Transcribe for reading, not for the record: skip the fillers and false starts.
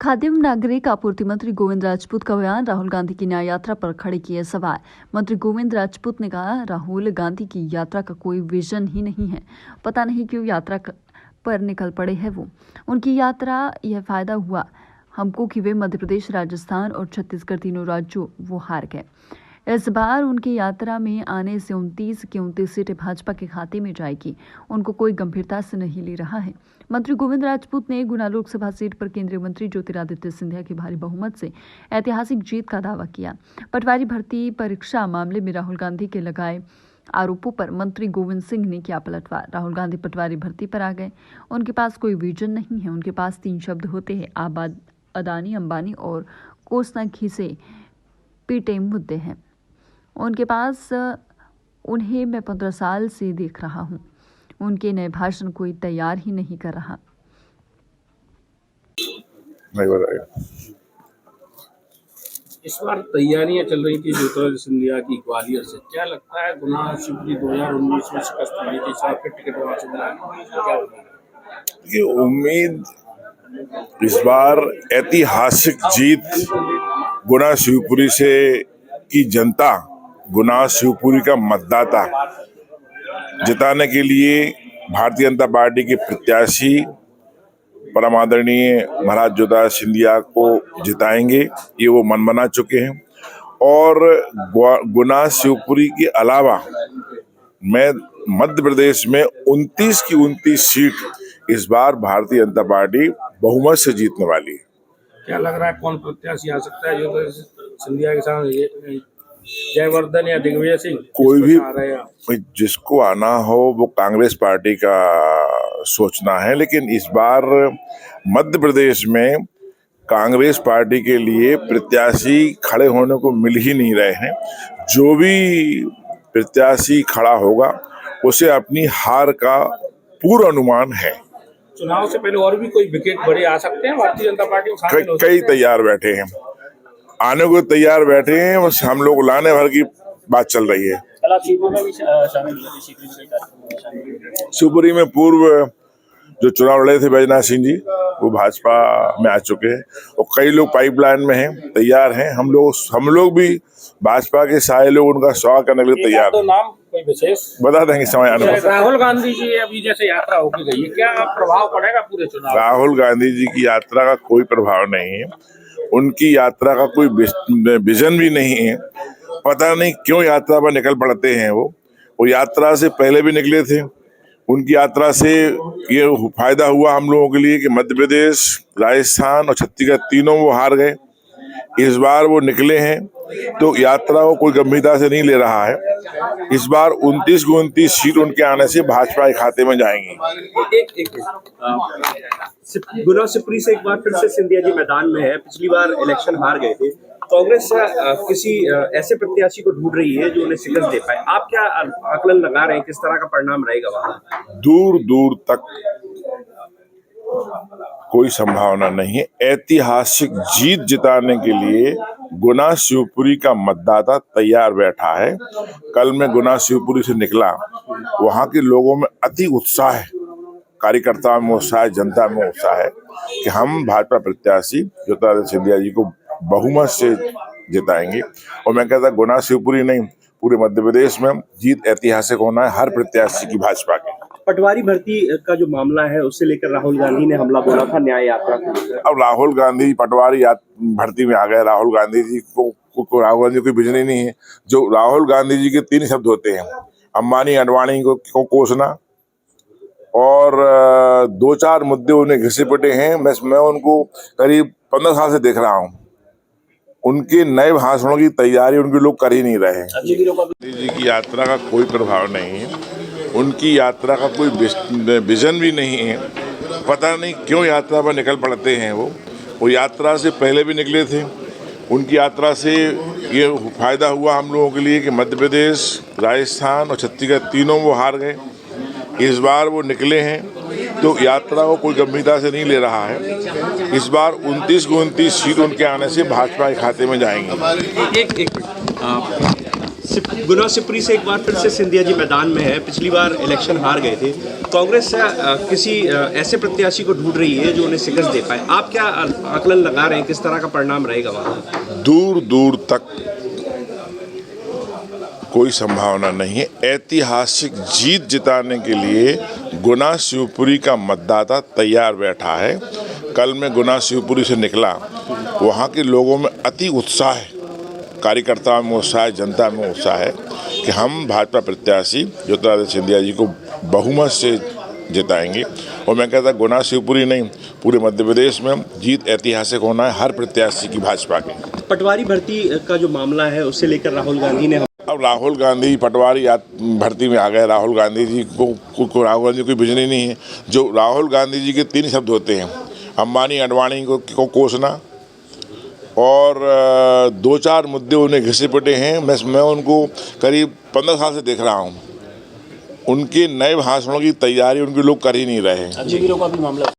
खाद्य एवं नागरिक आपूर्ति मंत्री गोविंद राजपूत का बयान राहुल गांधी की न्याय यात्रा पर खड़े किए सवाल। मंत्री गोविंद राजपूत ने कहा, राहुल गांधी की यात्रा का कोई विजन ही नहीं है। पता नहीं क्यों यात्रा पर निकल पड़े हैं वो। उनकी यात्रा यह फायदा हुआ हमको कि वे मध्य प्रदेश, राजस्थान और छत्तीसगढ़ तीनों राज्यों वो हार गए। इस बार उनकी यात्रा में आने से 29 की 29 सीटें भाजपा के खाते में जाएगी। उनको कोई गंभीरता से नहीं ले रहा है। मंत्री गोविंद राजपूत ने गुना लोकसभा सीट पर केंद्रीय मंत्री ज्योतिरादित्य सिंधिया की भारी बहुमत से ऐतिहासिक जीत का दावा किया। पटवारी भर्ती परीक्षा मामले में राहुल गांधी के लगाए आरोपों पर मंत्री गोविंद सिंह ने किया पलटवार। राहुल गांधी पटवारी भर्ती पर आ गए। उनके पास कोई विजन नहीं है। उनके पास 3 शब्द होते हैं, अदानी, अंबानी और कोसना घिसे पीटे मुद्दे हैं उनके पास। उन्हें मैं 15 साल से देख रहा हूं। उनके नए भाषण कोई तैयार ही नहीं कर रहा। इस बार तैयारियां चल रही थी ज्योतिरादित्य सिंधिया की ग्वालियर से। क्या लगता है गुना शिवपुरी 2019 में शिकस्त मिली थी, साथ फिर टिकट वहां से मिला, क्या ये उम्मीद इस बार ऐतिहासिक जीत गुना शिवपुरी से की जनता, गुना शिवपुरी का मतदाता जिताने के लिए भारतीय जनता पार्टी के प्रत्याशी परम आदरणीय महाराज ज्योतिरादित्य सिंधिया को जिताएंगे, ये वो मन बना चुके हैं। और गुना शिवपुरी के अलावा मैं मध्य प्रदेश में 29 की 29 सीट इस बार भारतीय जनता पार्टी बहुमत से जीतने वाली है। क्या लग रहा है कौन प्रत्याशी आ सकता है ज्योतिरादित्य सिंधिया के साथ? जयवर्धन या दिग्विजय सिंह? कोई भी जिसको आना हो वो कांग्रेस पार्टी का सोचना है, लेकिन इस बार मध्य प्रदेश में कांग्रेस पार्टी के लिए प्रत्याशी खड़े होने को मिल ही नहीं रहे हैं। जो भी प्रत्याशी खड़ा होगा उसे अपनी हार का पूर्ण अनुमान है। चुनाव से पहले और भी कोई विकेट बड़े आ सकते हैं भारतीय जनता पार्टी में? कई तैयार बैठे हैं, आने को तैयार बैठे हैं, बस हम लोग लाने भर की बात चल रही है। शिवपुरी में पूर्व जो चुनाव लड़े थे बैजनाथ सिंह जी, वो भाजपा में आ चुके हैं और कई लोग पाइपलाइन में हैं, तैयार हैं। हम लोग भी भाजपा के सारे लोग उनका स्वागत करने के लिए तैयार हैं। नाम कोई विशेष बता देंगे समय आने पर। राहुल गांधी जी अभी जैसे यात्रा होकर गई है, क्या प्रभाव पड़ेगा पूरे चुनाव? राहुल गांधी जी की यात्रा का कोई प्रभाव नहीं है। उनकी यात्रा का कोई विजन भी नहीं है। पता नहीं क्यों यात्रा पर निकल पड़ते हैं वो यात्रा से पहले भी निकले थे। उनकी यात्रा से ये फायदा हुआ हम लोगों के लिए कि मध्य प्रदेश, राजस्थान और छत्तीसगढ़ तीनों वो हार गए। इस बार वो निकले हैं तो यात्रा को कोई गंभीरता से नहीं ले रहा है। इस बार 29 को 29 सीट उनके आने से भाजपा के खाते में जाएंगी। गुना शिवपुरी से एक बार फिर से सिंधिया जी मैदान में है। पिछली बार इलेक्शन हार गए थे। कांग्रेस किसी ऐसे प्रत्याशी को ढूंढ रही है जो उन्हें शिकस्त दे पाए। आप क्या आकलन लगा रहे हैं, किस तरह का परिणाम रहेगा वहां? दूर दूर तक कोई संभावना नहीं है। ऐतिहासिक जीत जिताने के लिए गुना शिवपुरी का मतदाता तैयार बैठा है। कल मैं गुना शिवपुरी से निकला, वहां के लोगों में अति उत्साह है, कार्यकर्ताओं में उत्साह है, जनता में उत्साह है कि हम भाजपा प्रत्याशी ज्योतिरादित्य सिंधिया जी को बहुमत से जिताएंगे। और मैं कहता गुना शिवपुरी नहीं, पूरे मध्य प्रदेश में जीत ऐतिहासिक होना है हर प्रत्याशी की भाजपा की। पटवारी भर्ती का जो मामला है उससे लेकर राहुल गांधी ने हमला बोला था न्याय यात्रा को। अब राहुल गांधी पटवारी भर्ती में आ गए। राहुल गांधी जी को राहुल गांधी कोई विजन ही नहीं है। जो राहुल गांधी जी के 3 शब्द होते हैं, अंबानी अडवाणी को कोसना, और 2-4 मुद्दे उन्हें घिसे पिटे हैं। मैं उनको करीब 15 साल से देख रहा हूँ। उनके नए भाषणों की तैयारी उनके लोग कर ही नहीं रहे हैं। जी की यात्रा का कोई प्रभाव नहीं है। उनकी यात्रा का कोई विजन भी नहीं है। पता नहीं क्यों यात्रा पर निकल पड़ते हैं वो यात्रा से पहले भी निकले थे। उनकी यात्रा से ये फायदा हुआ हम लोगों के लिए कि मध्य प्रदेश, राजस्थान और छत्तीसगढ़ तीनों वो हार गए। इस बार वो निकले हैं तो यात्रा को कोई गंभीरता से नहीं ले रहा है। इस बार 29 को 29 सीट उनके आने से भाजपा के खाते में जाएंगी। गुना सिपरी से एक बार फिर से सिंधिया जी मैदान में है। पिछली बार इलेक्शन हार गए थे। कांग्रेस किसी ऐसे प्रत्याशी को ढूंढ रही है जो उन्हें शिकस्त दे पाए। आप क्या आकलन लगा रहे हैं, किस तरह का परिणाम रहेगा वहाँ? दूर दूर तक कोई संभावना नहीं है। ऐतिहासिक जीत जिताने के लिए गुना शिवपुरी का मतदाता तैयार बैठा है। कल मैं गुना शिवपुरी से निकला, वहाँ के लोगों में अति उत्साह है, कार्यकर्ताओं में उत्साह है, जनता में उत्साह है कि हम भाजपा प्रत्याशी ज्योतिरादित्य सिंधिया जी को बहुमत से जिताएंगे। और मैं कहता गुना शिवपुरी नहीं, पूरे मध्य प्रदेश में जीत ऐतिहासिक होना है हर प्रत्याशी की भाजपा की। पटवारी भर्ती का जो मामला है उससे लेकर राहुल गांधी ने अब राहुल गांधी पटवारी भर्ती में आ गए। राहुल गांधी जी को राहुल गांधी कोई बिजली नहीं है। जो राहुल गांधी जी के 3 शब्द होते हैं, अंबानी अडवाणी को कोसना, और 2-4 मुद्दे उन्हें घिसे पिटे हैं। मैं उनको करीब 15 साल से देख रहा हूँ। उनके नए भाषणों की तैयारी उनके लोग कर ही नहीं रहे हैं।